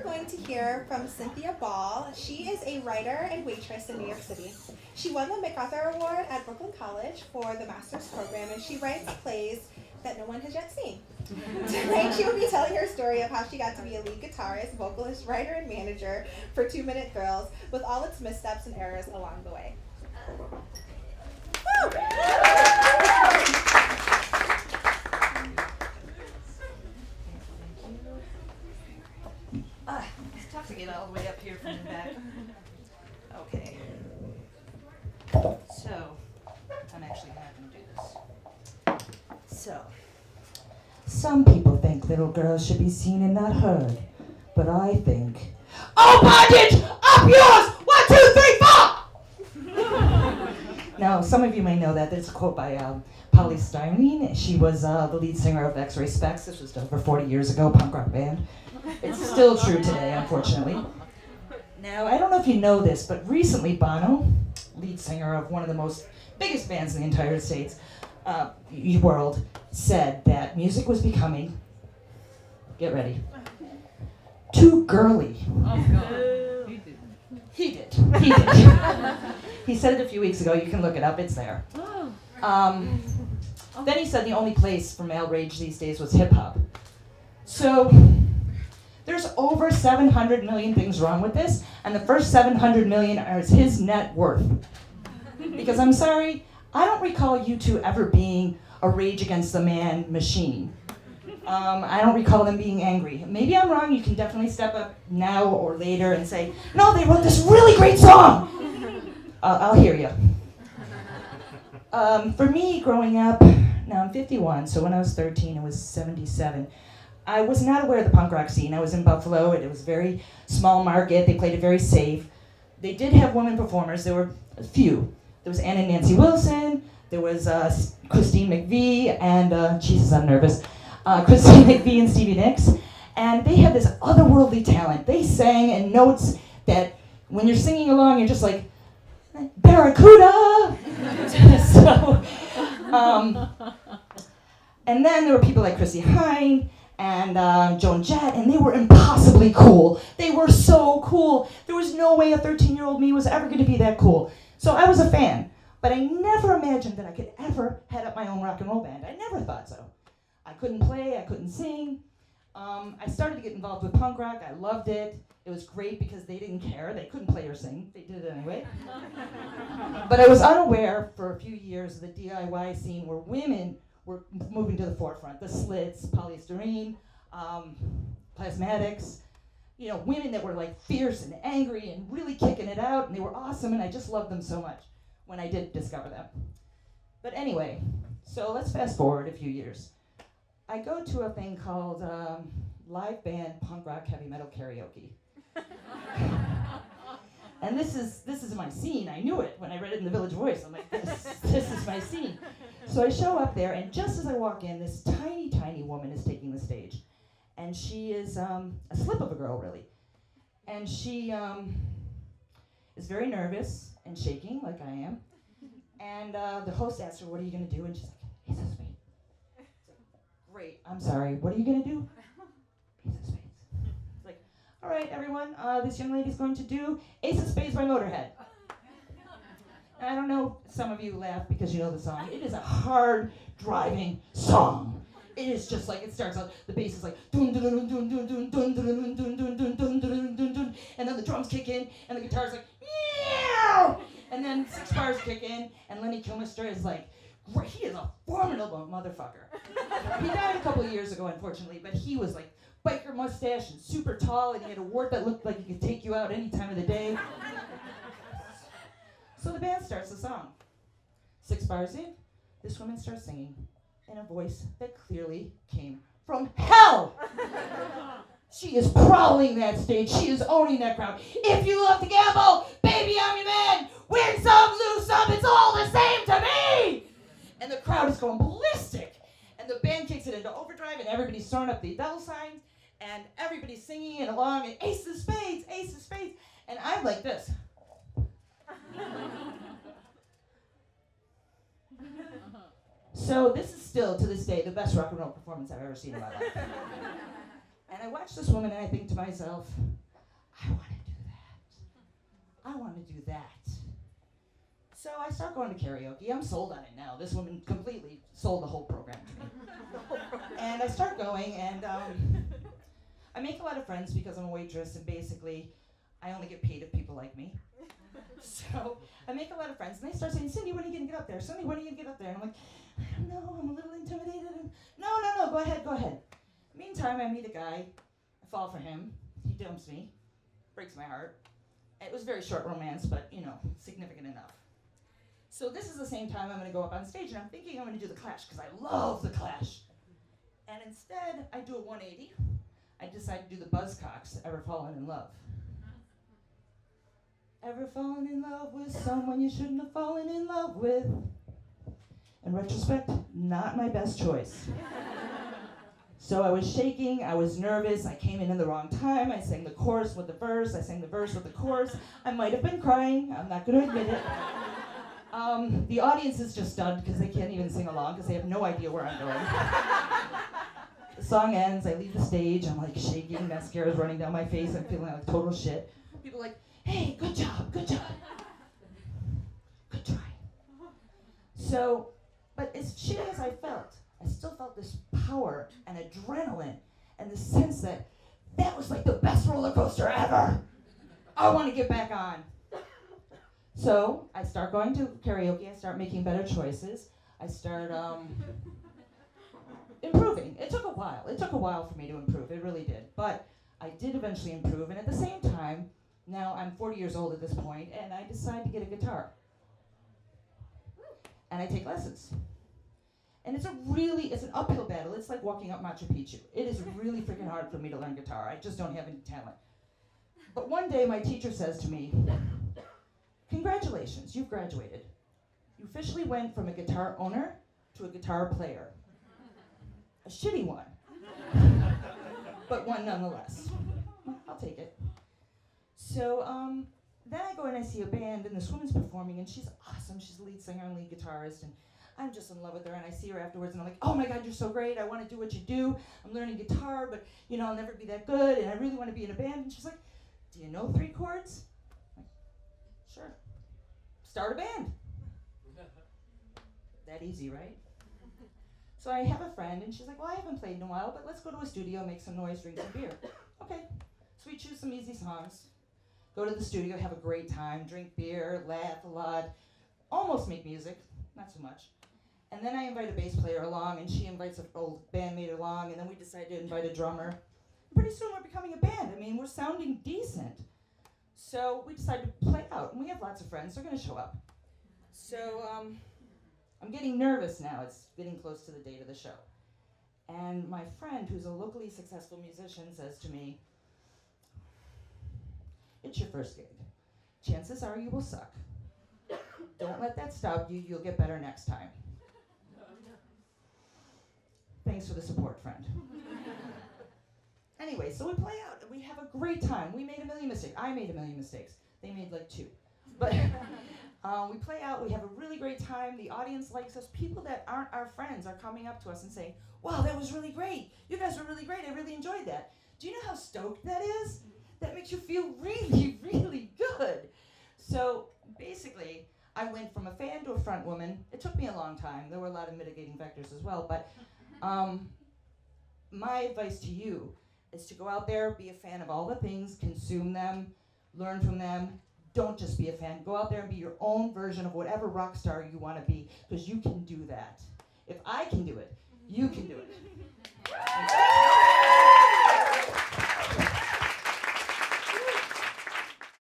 going to hear from Cynthia Ball. She is a writer and waitress in New York City. She won the MacArthur Award at Brooklyn College for the master's program, and she writes plays that no one has yet seen. Tonight, she will be telling her story of how she got to be a lead guitarist, vocalist, writer, and manager for 2 Minute Girls, with all its missteps and errors along the way. Woo! It's tough to get all the way up here from the back. Okay. So, I'm actually not going to do this. So, some people think little girls should be seen and not heard. But I think, oh, bondage! Up yours! 1, 2, 3, 4! Now, some of you may know that. There's a quote by Polly Styrene. She was the lead singer of X-Ray Spex. This was over 40 years ago, punk rock band. It's still true today, unfortunately. Now, I don't know if you know this, but recently Bono, lead singer of one of the most biggest bands in the entire States, world, said that music was becoming, get ready, too girly. Oh, God. He did. He said it a few weeks ago. You can look it up. It's there. Then he said the only place for male rage these days was hip-hop. So there's over 700 million things wrong with this, and the first 700 million is his net worth. Because I'm sorry, I don't recall you two ever being a Rage Against the Man machine. I don't recall them being angry. Maybe I'm wrong. You can definitely step up now or later and say, no, they wrote this really great song. I'll hear you. For me, growing up, now I'm 51, so when I was 13, it was 77. I was not aware of the punk rock scene. I was in Buffalo. It was a very small market. They played it very safe. They did have women performers. There were a few. There was Ann and Nancy Wilson. There was Christine McVie and, Jesus, I'm nervous. Christine McVie and Stevie Nicks. And they had this otherworldly talent. They sang in notes that when you're singing along, you're just like, Barracuda! And then there were people like Chrissy Hine and Joan Jett, and they were impossibly cool. They were so cool. There was no way a 13-year-old me was ever going to be that cool. So I was a fan, but I never imagined that I could ever head up my own rock and roll band. I never thought so. I couldn't play, I couldn't sing. I started to get involved with punk rock. I loved it. It was great because they didn't care. They couldn't play or sing. They did it anyway. But I was unaware for a few years of the DIY scene where women were moving to the forefront. The Slits, Polystyrene, Plasmatics, you know, women that were like fierce and angry and really kicking it out, and they were awesome, and I just loved them so much when I did discover them. But anyway, so let's fast forward a few years. I go to a thing called Live Band Punk Rock Heavy Metal Karaoke. And this is my scene. I knew it when I read it in the Village Voice. I'm like, this is my scene. So I show up there, and just as I walk in, this tiny, tiny woman is taking the stage. And she is a slip of a girl, really. And she is very nervous and shaking, like I am. And the host asks her, what are you going to do? And she's like, Ace of Spades. Great, I'm sorry, what are you going to do? Ace of Spades. It's like, all right, everyone, this young lady's going to do Ace of Spades by Motorhead. And I don't know, some of you laugh because you know the song. It is a hard driving song. It is just like, it starts out, the bass is like, dun dun dun dun dun dun dun dun dun dun dun dun dun dun dun dun, and then the drums kick in, and the guitar's like, meow, and then 6 bars kick in, and Lenny Kilmister is like, he is a formidable motherfucker. He died a couple of years ago, unfortunately, but he was like biker mustache and super tall, and he had a wart that looked like he could take you out any time of the day. So the band starts the song. 6 bars in, this woman starts singing in a voice that clearly came from hell. She is prowling that stage. She is owning that crowd. If you love to gamble, baby, I'm your man. Win some, lose some, it's all the same to me. And the crowd is going ballistic. And the band kicks it into overdrive, and everybody's throwing up the bell signs, and everybody's singing it along, and Ace of Spades, Ace of Spades. And I'm like this. So this is still, to this day, the best rock and roll performance I've ever seen in my life. And I watch this woman and I think to myself, I want to do that. I want to do that. So I start going to karaoke. I'm sold on it now. This woman completely sold the whole program to me. And I start going, and I make a lot of friends because I'm a waitress, and basically, I only get paid if people like me. So I make a lot of friends, and they start saying, Cindy, when are you going to get up there? Cindy, when are you going to get up there? And I'm like, I don't know, I'm a little intimidated. And no, go ahead. Meantime, I meet a guy. I fall for him. He dumps me. Breaks my heart. It was a very short romance, but, significant enough. So this is the same time I'm going to go up on stage, and I'm thinking I'm going to do the Clash, because I love the Clash. And instead, I do a 180. I decide to do the Buzzcocks, Ever Fallen in Love. Ever fallen in love with someone you shouldn't have fallen in love with? In retrospect, not my best choice. So I was shaking, I was nervous, I came in the wrong time, I sang the chorus with the verse, I sang the verse with the chorus. I might have been crying, I'm not going to admit it. The audience is just stunned because they can't even sing along because they have no idea where I'm going. The song ends, I leave the stage, I'm like shaking, mascara's running down my face, I'm feeling like total shit. People are like, hey, good job. Good try. So, but as shitty as I felt, I still felt this power and adrenaline and the sense that was like the best roller coaster ever. I want to get back on. So I start going to karaoke, I start making better choices, I start improving. It took a while for me to improve, it really did. But I did eventually improve, and at the same time, now I'm 40 years old at this point, and I decide to get a guitar. And I take lessons. And it's an uphill battle. It's like walking up Machu Picchu. It is really freaking hard for me to learn guitar. I just don't have any talent. But one day my teacher says to me, congratulations, you've graduated. You officially went from a guitar owner to a guitar player. A shitty one, but one nonetheless. I'll take it. So then I go and I see a band, and this woman's performing, and she's awesome. She's the lead singer and lead guitarist, and I'm just in love with her. And I see her afterwards, and I'm like, oh my God, you're so great. I want to do what you do. I'm learning guitar, but I'll never be that good, and I really want to be in a band. And she's like, do you know 3 chords? I'm like, sure. Start a band. That easy, right? So I have a friend, and she's like, well, I haven't played in a while, but let's go to a studio, make some noise, drink some beer. Okay. So we choose some easy songs. Go to the studio, have a great time, drink beer, laugh a lot, almost make music, not so much. And then I invite a bass player along, and she invites an old bandmate along, and then we decide to invite a drummer. And pretty soon we're becoming a band. We're sounding decent. So we decide to play out, and we have lots of friends, they're gonna show up. So I'm getting nervous now, it's getting close to the date of the show. And my friend, who's a locally successful musician, says to me, it's your first gig. Chances are you will suck. Don't let that stop you, you'll get better next time. Thanks for the support, friend. Anyway, so we play out, we have a great time. We made a million mistakes. I made a million mistakes. They made like 2. But we play out, we have a really great time. The audience likes us. People that aren't our friends are coming up to us and saying, wow, that was really great. You guys were really great. I really enjoyed that. Do you know how stoked that is? That makes you feel really, really good. So basically, I went from a fan to a front woman. It took me a long time. There were a lot of mitigating factors as well. But my advice to you is to go out there, be a fan of all the things, consume them, learn from them. Don't just be a fan. Go out there and be your own version of whatever rock star you want to be, because you can do that. If I can do it, you can do it.